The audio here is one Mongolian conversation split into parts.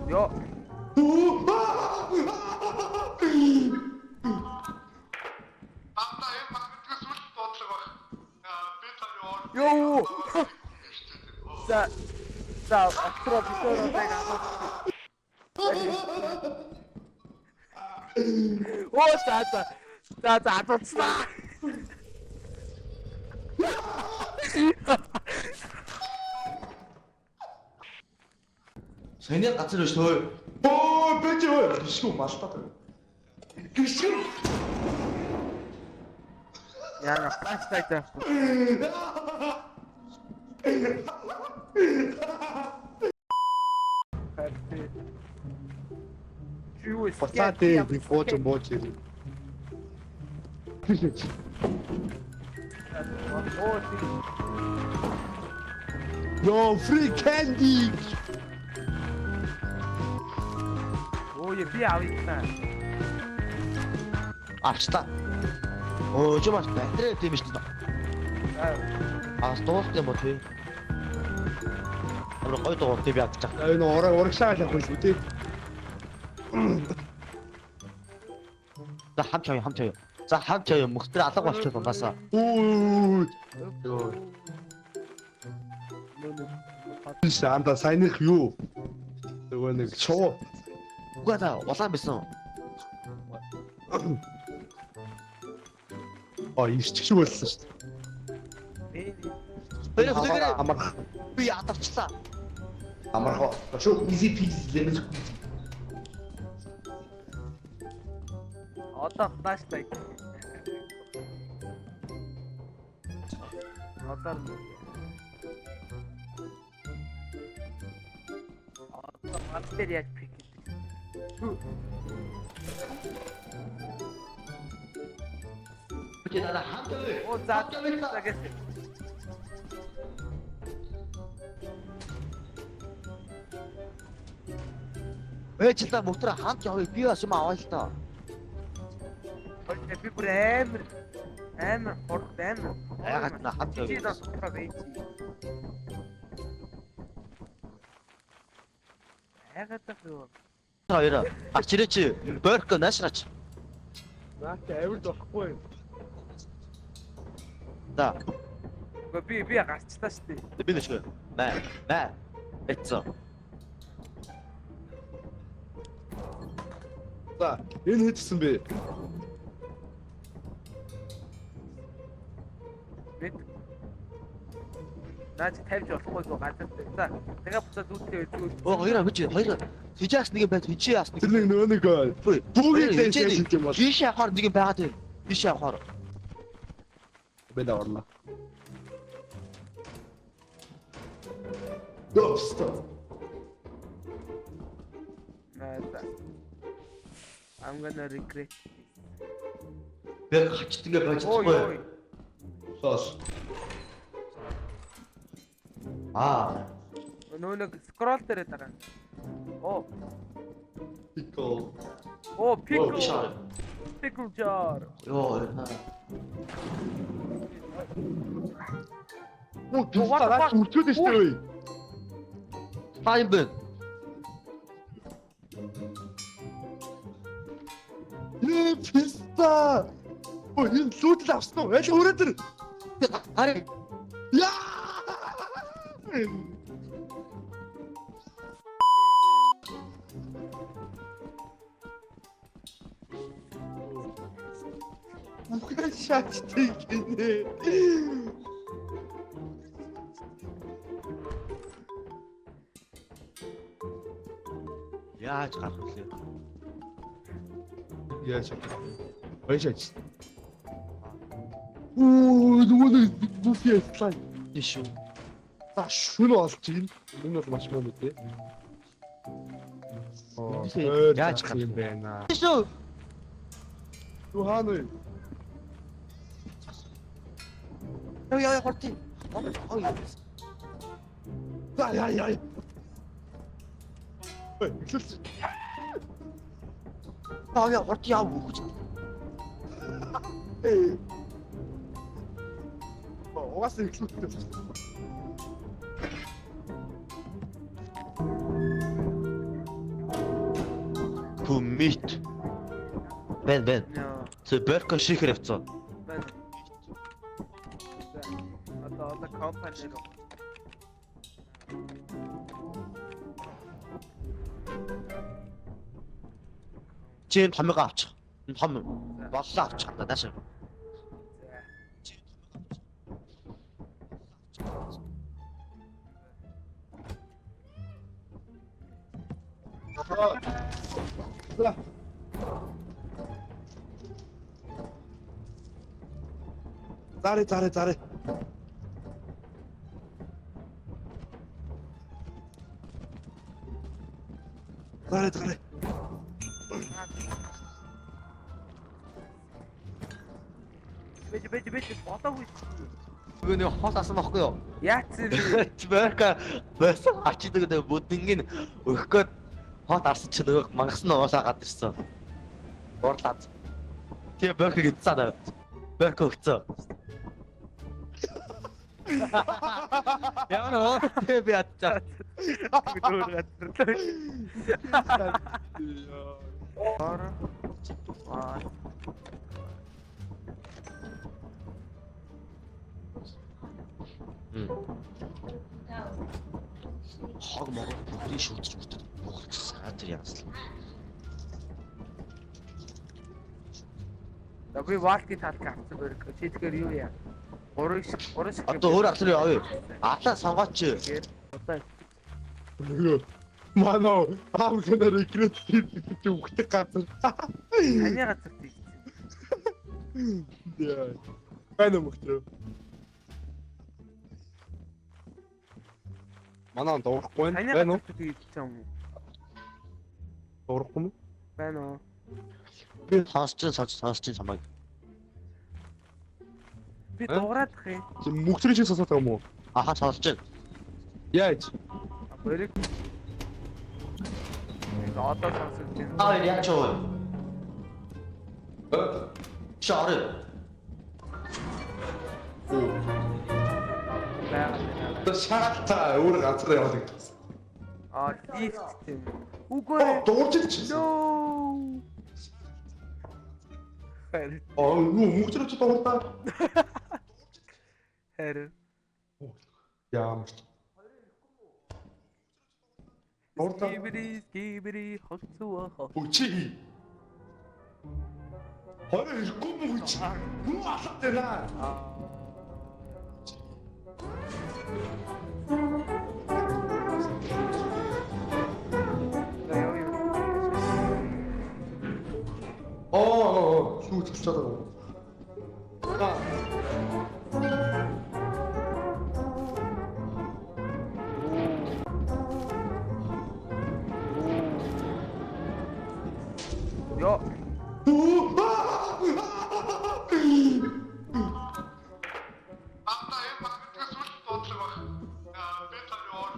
Jo. Jo. За отроо бисоорыг авах. Оо за атцлаа. Саяны газар биш төө. Оо бэж гişгүй малтаа. Гişгүй. Яна пластик. Passate di foto moche. Yo, free candy. Ой, би авъя. Авчта. Оо ч маш батрэ тийм шүү дээ. Дуусах юм уу тий? Амир гой дуурах тийм яах гэж. Энэ урагшаа л авах шүү дээ. За хамт яваа. За хамт яваа мөхтөр алга болчихсон угаасаа. Оо. Санда сайных юу? Нөгөө нэг шоо. Угаа та улаан байсан. Ирч шиг болсон шүү дээ. Амар Би ядарчлаа. амархоо. Шүү easy peasy lemon. Одоо пластик. Одоо мартер яаж пик. Би надаа хамт яваа. Оо за. Ээж та мөхтөр хамт яваа. Би бас юм аваа л та. Би бүр амар хурд амар. Ягаад на хамт Чи яваа. нас тавьж. Ягаад тахив? Хоёроо. Ачирээч Борко наашраач. Наач авир дохгүй. За. Би гарчлаа шүү дээ. Би нэшгүй. Баа. Эцо. За, энэ хийсэн бэ? Бид наач тавьж болохгүй зөө газар дээр. За, тэгээ буцаад үүтэй зүгээр. Оо хоёроо бич хоёроо. Хижээс нэг юм байт хижээ яас нэг. Тэр нэг нөгөө нэг бүгд дэжиж юм бол. Биш явахаар нэг юм байгаад байна. Биш явахаар. Бэдэ орно. Допста. I'm gonna regret. Би хачт ингээ байж Ой. чадахгүй. Сос. Нөө нэг скрол дээр байгаа. Оо. Пикл. Оо, pickle. Шаа. Pickle jar. Йоо. Оо, тусаа үрчүүд шүү дээ. Файн бэн. Писта. Оо, энэ лүүдэл авсан уу? Аль өрөө тэр. Ари. Яа! Мухай шаттай гинэ. Яаж гарах вэ? Яаж? Баяшаач. Оо, нөгөө нэг бүфе яслаа. Тийш үү. За шүн болж байна. Энэ бол маш муу мэдээ. Яаж гарах юм бэ? Тийш үү. Юу хаана вэ? Яа хорти. Ой. Яа. Ой, ихлэс. Яа хорти яа бүгд. Угаас ихлэс. Für mich. Ben. Ja, Ze Berker Şikrefzo. ben. Ada kampanjero. Чин томьёо авчих. Энэ том боллоо авчих та дааш. За. Заре. Заре. Бэж болоогүй. Бүгний хоол асан байхгүй юу? Яац вэ? Берка байсан ачдаг гэдэг бүдингийн өгөхөд хоол арсан чинь нөгөө мангас нь уусаа гад ирсэн. Уурлаад. Тэгээ Берка гэдсэн. Берка өгцөө. Яа нөө тэгээ би атчаа. Гүрүү гацрлаа. Ара. Аа. Хог могоо бүгдийг шүтж мөрдөд мохорч саатар яаслаа. Би валки талк авсан бэрэг. Чи тэгэхээр юу яа? Гурыг шиг. Одоо өөр ахлын явъя. Атлаа сонгооч. Одоо Нөгөө манаа аавгнаар рекрут хийх үхдэг газар. таны газар тийгсэн. Яа. Байна мөхтөө. Манаа дуурахгүй Таны байна уу? газар тийгсэн юм уу? Дуурахгүй юм. Байна уу? Би сонсч самаг. Би дуурайдах юм. Чи мөхтрийн шиг сонсоод байгаа юм уу? Аха сонсч. Яаж? Бэрэг. Одоо сонсож байна. Аа яач вэ? Шаарэ. Бага. Шаалтаа өөр газар яваад гэсэн. Лифт тийм. Үгүй. Дуурч чи. No. Хэрэг. Мөхтрийн чи дууртаа. Хэрэг. Ямар ч. Дууртаа. Скибери хоцоо. Үчи. Хорой ирэхгүй мүү чи. Хүн алаад байна. Шүү төвчээд байгаа. Йо.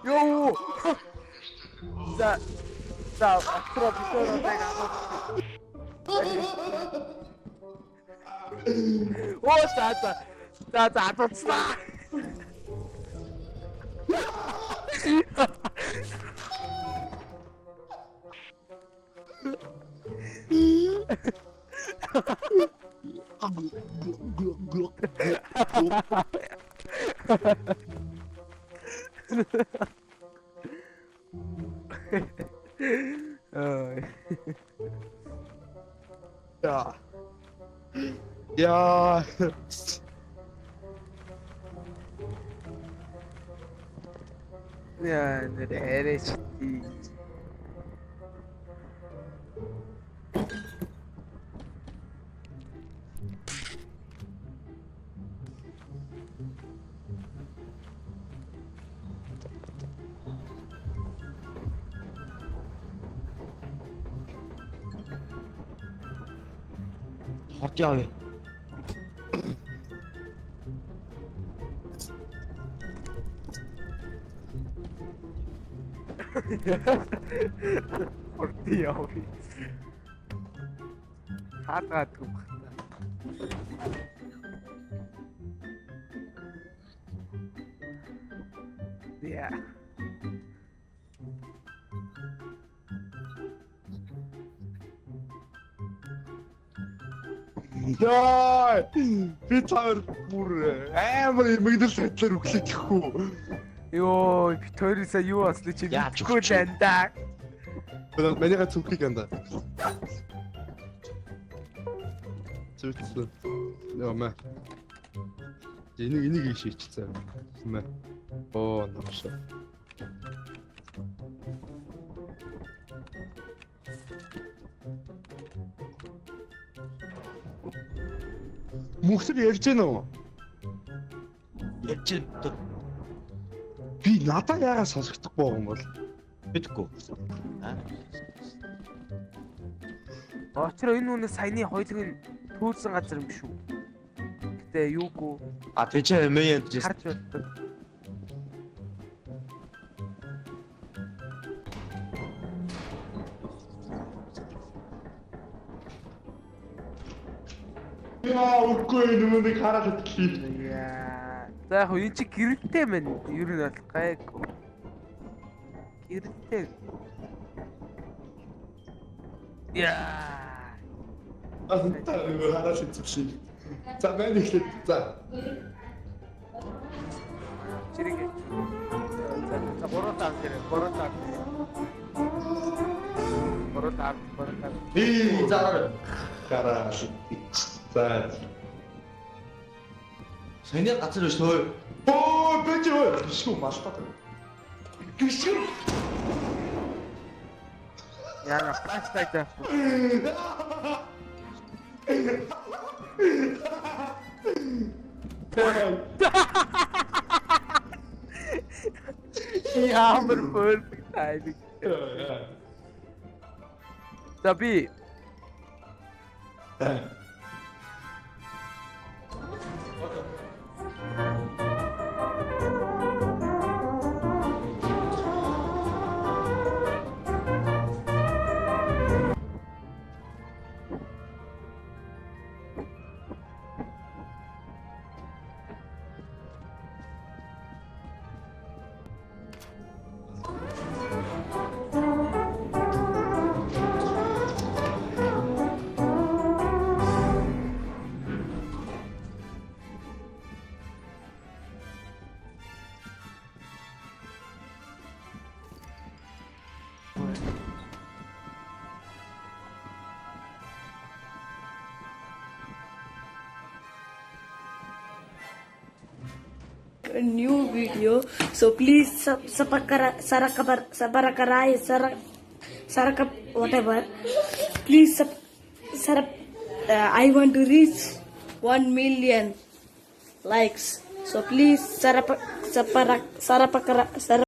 Йоо. За астробитор байгаа. Оо за атцлаа. Ja. Ja, neresi? Хот явъя. Орти яв. Хатаад гүмхтаа. Yeah. Яа! Би цаар бүр амар эмгдэл сайтлаар өглөөж хөө. Йоо, би төрөөсөө юу аслаа чи Яаж мэдгүй өгч л андаа. Манайга цүнхийг анда. Зүтсэн. Яа мэ. Энийг шийдчихсэн. Мэ. Оо, нааша. Мөхсөр ярьж гэнэ үү? Яаж Би надаа яагаад сонсохдохгүй юм бол? битггүй. Очроо энэ үнэ саяны хоёлын төрсэн газар юм шүү. Гэтэ юугүй А тийч мэн харж боддог. Яа, үгүй нүунийг хараад итгэв. Яа. За яг энэ чи гэрэлтэй мэн ер нь бол гайгүй. Гэрэлтэй. Яа. Антаа нөгөө хараад итгэв. За байна ихлэ. За. Чирэг. За боротаа гэрэ, боротаа. Боротаа. Би зараа. Гараа. За. Саяны газар биш нөө. Оо, бэж юу? Бишгүй малтаа. Бишгүй. Яа, пластик даа. Ямар perfect timing. За би a new video, so please whatever, please I want to reach 1 million likes, so please